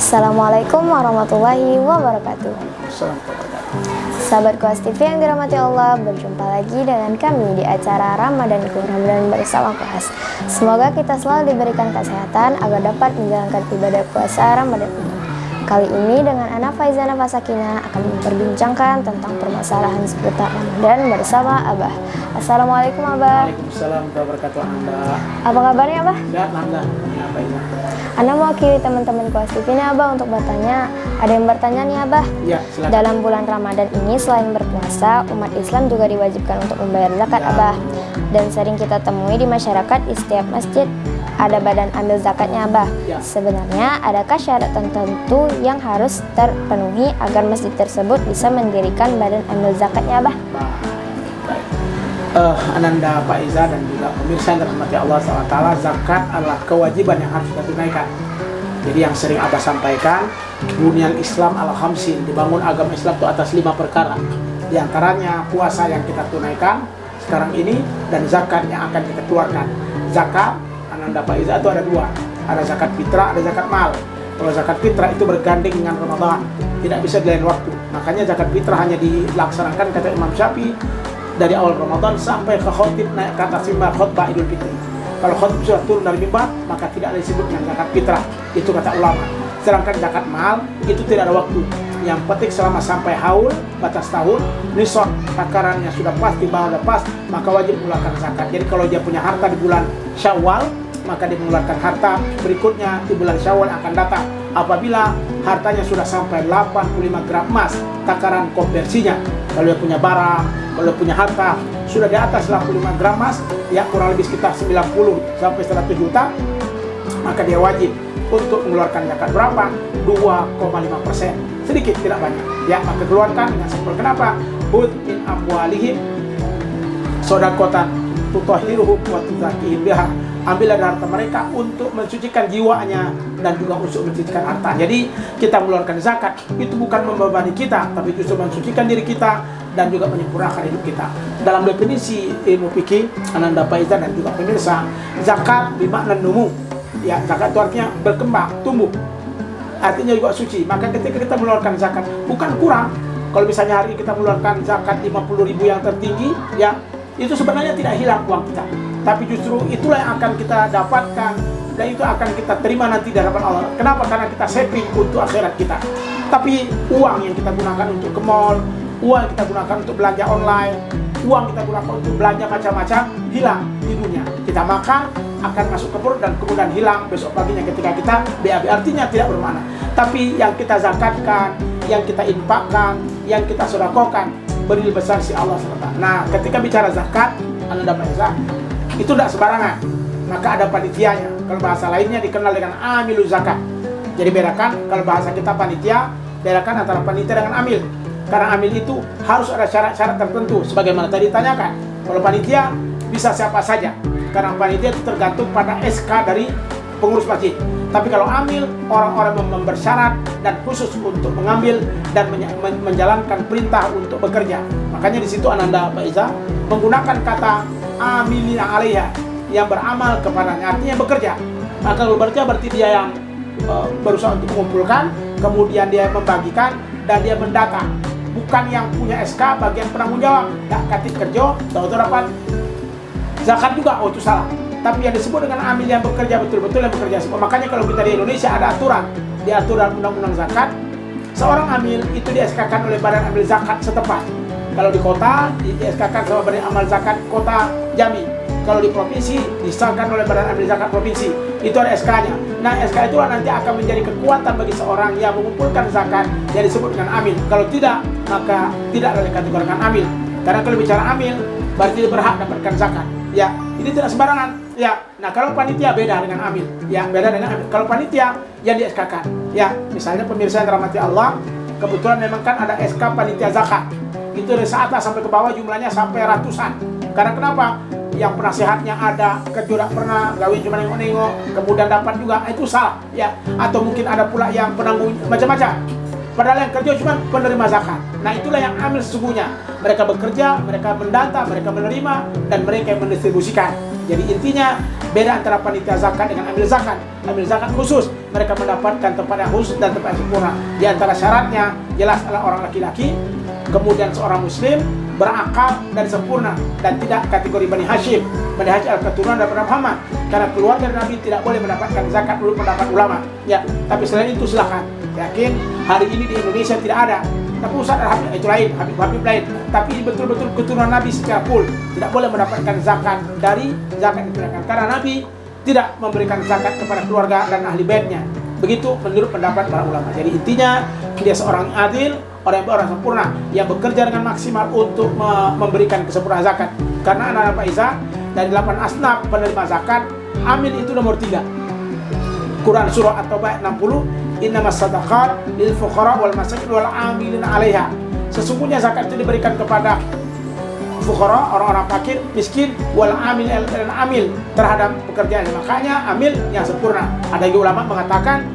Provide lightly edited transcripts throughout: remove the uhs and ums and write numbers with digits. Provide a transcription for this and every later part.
Assalamualaikum warahmatullahi wabarakatuh. Sahabat Kuas TV yang dirahmati Allah, berjumpa lagi dengan kami di acara Ramadanku, Ramadan bersama Kuas. Semoga kita selalu diberikan kesehatan agar dapat menjalankan ibadah puasa Ramadan ini. Kali ini dengan Ana Faizana Fasakina akan memperbincangkan tentang permasalahan seputar Ramadan bersama Abah. Assalamualaikum Abah. Waalaikumsalam warahmatullahi wabarakatuh. Apa kabarnya Abah? Sehat, alhamdulillah. Ana mewakili teman-teman Kuas TV nih Abah untuk bertanya. Ada yang bertanya nih Abah. Ya, silakan. Dalam bulan Ramadan ini selain berpuasa, umat Islam juga diwajibkan untuk membayar zakat Abah. Dan sering kita temui di masyarakat di setiap masjid ada badan ambil zakatnya Abah. Ya. Sebenarnya adakah syarat tertentu yang harus terpenuhi agar masjid tersebut bisa mendirikan badan ambil zakatnya Abah? Baik. Ananda Pak Iza dan juga pemirsa yang dirahmati Allah SWT, zakat adalah kewajiban yang harus kita tunaikan. Jadi yang sering Abah sampaikan, bunyan Islam al-khamsin, dibangun agama Islam itu atas 5 perkara. Di antaranya puasa yang kita tunaikan sekarang ini dan zakat yang akan kita keluarkan. Zakat Ananda Pak Iza itu ada 2, ada zakat fitrah, ada zakat mal. Kalau zakat fitrah itu bergandeng dengan Ramadan, tidak bisa di lain waktu. Makanya zakat fitrah hanya dilaksanakan kata Imam Syafi'i dari awal Ramadan sampai ke khotib naik ke atas mimbar khutbah Idul Fitri. Kalau khotib sudah turun dari mimbar, maka tidak ada disebut dengan zakat fitrah. Itu kata ulama. Sedangkan zakat mal itu tidak ada waktu. Yang penting selama sampai haul, batas tahun, nisab takarannya sudah pas, timbangan sudah pas, maka wajib mengeluarkan zakat. Jadi kalau dia punya harta di bulan Syawal, maka dia mengeluarkan harta berikutnya di bulan Syawal akan datang. Apabila hartanya sudah sampai 85 gram emas, takaran konversinya. Kalau dia punya barang, kalau dia punya harta sudah di atas 85 gram emas, ya kurang lebih sekitar 90 sampai 100 juta, maka dia wajib untuk mengeluarkan zakat berapa? 2,5%. Sedikit, tidak banyak. Ya, maka keluarkan dengan simpel. Kenapa? Hud min amwalihim shadaqatan tutahhiruhum wa tuzakkihim biha. Ambillah dari harta mereka untuk mensucikan jiwanya dan juga untuk mensucikan harta. Jadi kita mengeluarkan zakat itu bukan membebani kita, tapi justru mensucikan diri kita dan juga menyempurnakan hidup kita. Dalam definisi ilmu fikih Ananda Faizan dan juga pemirsa, zakat bermakna numu. Ya, zakat itu artinya berkembang, tumbuh. Artinya juga suci. Maka ketika kita mengeluarkan zakat bukan kurang. Kalau misalnya hari ini kita mengeluarkan zakat 50.000 yang tertinggi, ya itu sebenarnya tidak hilang uang kita, tapi justru itulah yang akan kita dapatkan dan itu akan kita terima nanti di hadapan Allah. Kenapa? Karena kita saving untuk akhirat kita. Tapi uang yang kita gunakan untuk ke mall, uang yang kita gunakan untuk belanja online, uang kita gunakan untuk belanja macam-macam, hilang di dunia. Kita makan, akan masuk ke perut dan kemudian hilang besok paginya ketika kita BAB, artinya tidak bermakna. Tapi yang kita zakatkan, yang kita infakkan, yang kita sedekahkan, bernilai besar si Allah SWT. Nah, ketika bicara zakat, Anda dapat zakat, itu tidak sembarangan. Maka ada panitianya. Kalau bahasa lainnya dikenal dengan amilu zakat. Jadi bedakan, kalau bahasa kita panitia, bedakan antara panitia dengan amil. Karena amil itu harus ada syarat-syarat tertentu, sebagaimana tadi ditanyakan. Kalau panitia bisa siapa saja, karena panitia itu tergantung pada SK dari pengurus masjid. Tapi kalau amil, orang-orang yang bersyarat dan khusus untuk mengambil dan menjalankan perintah untuk bekerja. Makanya di situ Ananda Pak Iza menggunakan kata amilina alaiha, yang beramal kepadanya, artinya bekerja. Maka kalau bekerja berarti dia yang berusaha untuk mengumpulkan, kemudian dia membagikan dan dia mendata. Bukan yang punya SK bagian penanggung jawab. Tak katip kerja, tahu dapat zakat juga, oh itu salah. Tapi yang disebut dengan amil yang bekerja betul-betul yang bekerja. Makanya kalau kita di Indonesia ada aturan, diatur dalam undang-undang zakat, seorang amil itu di-SK-kan oleh badan amil zakat setempat. Kalau di kota di-SK-kan sama badan amal zakat kota Jambi. Kalau di provinsi disahkan oleh badan amil zakat provinsi. Itu ada SK-nya. Nah, SK itulah nanti akan menjadi kekuatan bagi seorang yang mengumpulkan zakat yang disebut dengan amil. Kalau tidak, maka tidak ada dikategorikan amil. Karena kalau bicara amil, berarti dia berhak dapatkan zakat. Ya, ini tidak sembarangan. Ya, nah kalau panitia beda dengan amil. Ya, beda dengan amil. Kalau panitia yang di SK-kan. Ya, misalnya pemirsa yang dirahmati Allah, kebetulan memang kan ada SK panitia zakat. Itu dari atas sampai ke bawah jumlahnya sampai ratusan. Karena kenapa? Yang penasehatnya ada, kerja pernah, gawe cuma nengok-nengok, kemudian dapat juga, itu salah. Ya, atau mungkin ada pula yang penanggung macam-macam. Padahal yang kerja cuma penerima zakat. Nah itulah yang amil sesungguhnya. Mereka bekerja, mereka mendata, mereka menerima, dan mereka yang mendistribusikan. Jadi intinya beda antara panitia zakat dengan amil zakat. Amil zakat khusus, mereka mendapatkan tempat yang khusus dan tempat yang sempurna. Di antara syaratnya jelas adalah orang laki-laki, kemudian seorang muslim, berakal dan sempurna, dan tidak kategori Bani Hashim. Bani Hashim adalah keturunan daripada Muhammad. Karena keluarga Nabi tidak boleh mendapatkan zakat dulu pendapat ulama. Ya, tapi selain itu silakan. Yakin hari ini di Indonesia tidak ada. Tapi Ustaz Habib itu lain, Habib lain. Tapi betul-betul keturunan Nabi secara full tidak boleh mendapatkan zakat dari zakat ditunaikan. Karena Nabi tidak memberikan zakat kepada keluarga dan ahli baitnya. Begitu menurut pendapat para ulama. Jadi intinya dia seorang adil, orang sempurna yang bekerja dengan maksimal untuk memberikan kesempurnaan zakat. Karena anak-anak Pak Iza dari 8 asnaf penerima zakat, amil itu nomor 3. Quran surah At-Taubah 60, innamas sadaqat lil fuqara wal masakin wal amilina 'alaiha. Sesungguhnya zakat itu diberikan kepada fuqara, orang-orang fakir, miskin, wal amil terhadap pekerjaan. Makanya amil yang sempurna. Ada juga ulama mengatakan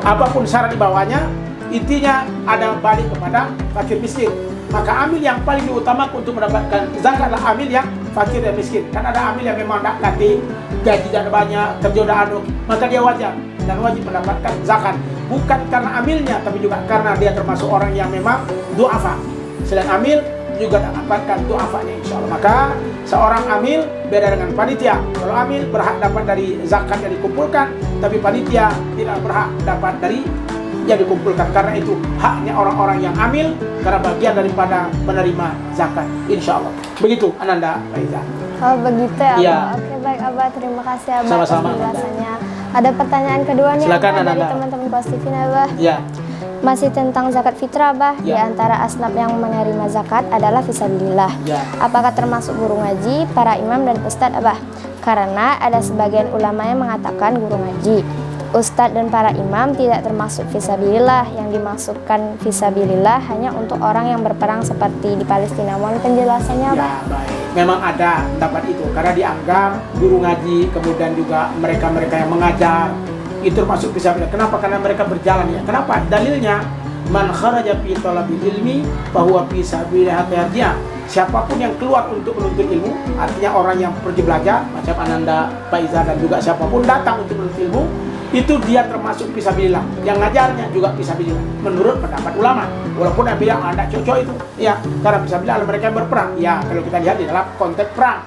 apapun syarat di bawahnya, intinya ada balik kepada fakir miskin. Maka amil yang paling diutamakan untuk mendapatkan zakat adalah amil yang fakir dan miskin. Kan ada amil yang memang tak latih, gaji tidak banyak, kerja udah anu, maka dia wajar dan wajib mendapatkan zakat. Bukan karena amilnya, tapi juga karena dia termasuk orang yang memang du'afa. Selain amil, juga dapatkan du'afanya insya Allah. Maka seorang amil beda dengan panitia. Kalau amil berhak dapat dari zakat yang dikumpulkan, tapi panitia tidak berhak dapat dari yang dikumpulkan. Karena itu haknya orang-orang yang amil, karena bagian daripada penerima zakat insya Allah. Begitu Ananda Faiza. Oh begitu ya, Ya. Abah. Oke baik Abah, terima kasih Abah atas Sama-sama, penjelasannya. Ada pertanyaan kedua nih Silakan, Abah, dari Ananda. teman-teman Positifin Abah. Ya, Masih tentang zakat fitrah Abah. Di Ya. antara asnaf yang menerima zakat adalah fisabilillah. ya. Apakah termasuk guru ngaji, para imam dan ustadz Abah? Karena ada sebagian ulama yang mengatakan guru ngaji, ustadz dan para imam tidak termasuk fisabilillah. Yang dimaksudkan fisabilillah hanya untuk orang yang berperang seperti di Palestina. Mohon penjelasannya Abah. Ya, baik. Memang ada pendapat itu karena dianggap guru ngaji, kemudian juga mereka-mereka yang mengajar itu termasuk fisabilillah. Kenapa? Karena mereka berjalan ya. Kenapa? Dalilnya man kharaja fi talabil ilmi fa huwa fi sabilillah yarji'a. Siapapun yang keluar untuk menuntut ilmu, artinya orang yang pergi belajar, macam Ananda, Faiza dan juga siapapun datang untuk menuntut ilmu, itu dia termasuk fisabilillah. Yang ngajarnya juga fisabilillah menurut pendapat ulama. Walaupun ada bilang ada cocok itu, ya, karena fisabilillah mereka yang berperang. Ya, kalau kita lihat di dalam konteks perang.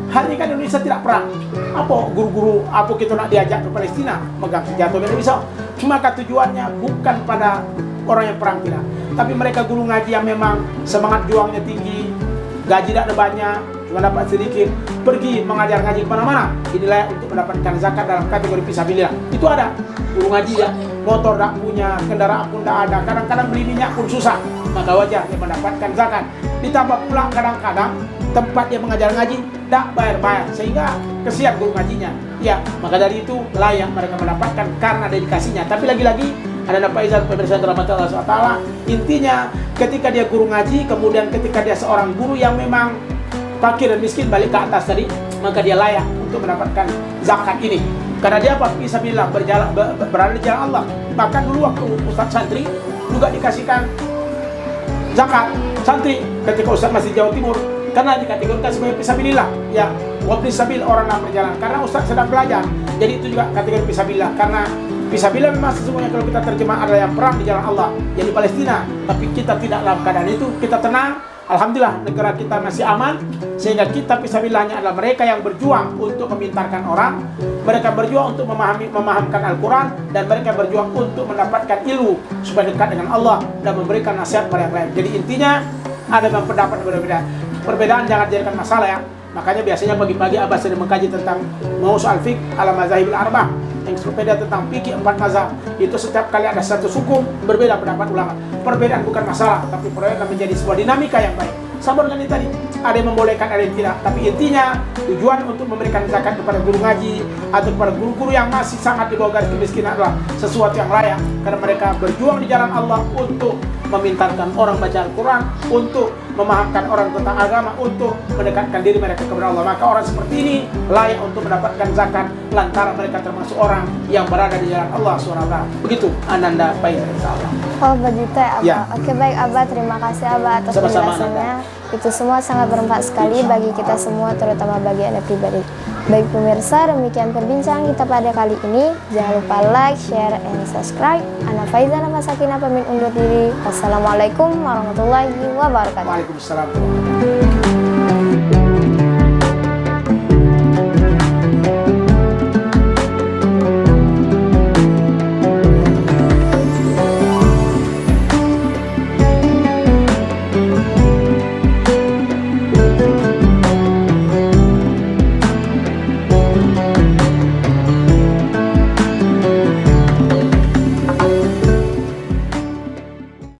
Hari ini kan Indonesia tidak perang. Apa guru-guru apa kita nak diajak ke Palestina megang senjata tidak bisa. Maka tujuannya bukan pada orang yang perang tidak, tapi mereka guru ngaji yang memang semangat juangnya tinggi, gaji tidak ada banyak, cuma dapat sedikit, pergi mengajar ngaji kemana-mana. Inilah untuk mendapatkan zakat dalam kategori fisabilillah. Itu ada guru ngaji ya, motor tak punya, kendaraan pun tak ada, kadang-kadang beli minyak pun susah, maka wajar dia mendapatkan zakat. Ditambah pula kadang-kadang tempat dia mengajar ngaji tak bayar-bayar, sehingga kesian guru ngajinya. Ya, maka dari itu layak mereka mendapatkan karena dedikasinya. Tapi lagi-lagi ada Faiza pemirsa dirahmati Allah SWT. Intinya ketika dia guru ngaji, kemudian ketika dia seorang guru yang memang fakir dan miskin balik ke atas tadi, maka dia layak untuk mendapatkan zakat ini. Karena dia apa? Fisabilillah, berada di jalan Allah. Bahkan dulu waktu Ustaz santri juga dikasihkan zakat santri ketika Ustaz masih Jawa Timur, karena dikategorikan sebagai fisabilillah. Ya, wabni sabil, orang yang berjalan. Karena Ustaz sedang belajar, jadi itu juga kategori fisabilillah. Karena fisabilillah memang sesungguhnya kalau kita terjemah adalah yang perang di jalan Allah, jadi Palestina. Tapi kita tidak dalam keadaan itu, kita tenang. Alhamdulillah negara kita masih aman, sehingga kita fisabilillahnya adalah mereka yang berjuang untuk memintarkan orang, mereka berjuang untuk memahamkan Al-Quran, dan mereka berjuang untuk mendapatkan ilmu supaya dekat dengan Allah dan memberikan nasihat pada yang lain. Jadi intinya ada memang pendapat berbeda. Perbedaan jangan jadikan masalah ya. Makanya biasanya pagi-pagi Abah sering mengkaji tentang Mausu al-Fiqh ala Mazahibil Arba'ah, yang berbeda tentang fikih 4 mazhab. Itu setiap kali ada satu hukum berbeda pendapat ulama. perbedaan bukan masalah, tapi perbedaan menjadi sebuah dinamika yang baik. Sama dengan ini tadi, ada yang membolehkan, ada yang tidak. Tapi intinya tujuan untuk memberikan zakat kepada guru ngaji atau kepada guru-guru yang masih sangat di bawah garis kemiskinan adalah sesuatu yang layak, karena mereka berjuang di jalan Allah untuk memintarkan orang baca Al-Quran, untuk memahamkan orang tentang agama, untuk mendekatkan diri mereka kepada Allah. Maka orang seperti ini layak untuk mendapatkan zakat lantaran mereka termasuk orang yang berada di jalan Allah SWT. Begitu Ananda Faizal, insyaallah. Oh begitu ya Abah. Ya. Oke baik Abah, terima kasih Abah atas Sama-sama, penjelasannya. Itu semua sangat bermanfaat sekali bagi kita semua, terutama bagi Anda pribadi. Baik pemirsa, demikian perbincangan kita pada kali ini. Jangan lupa like, share, and subscribe. Ana Faizal Sakinah pamit undur diri. Wassalamualaikum warahmatullahi wabarakatuh. Waalaikumsalam.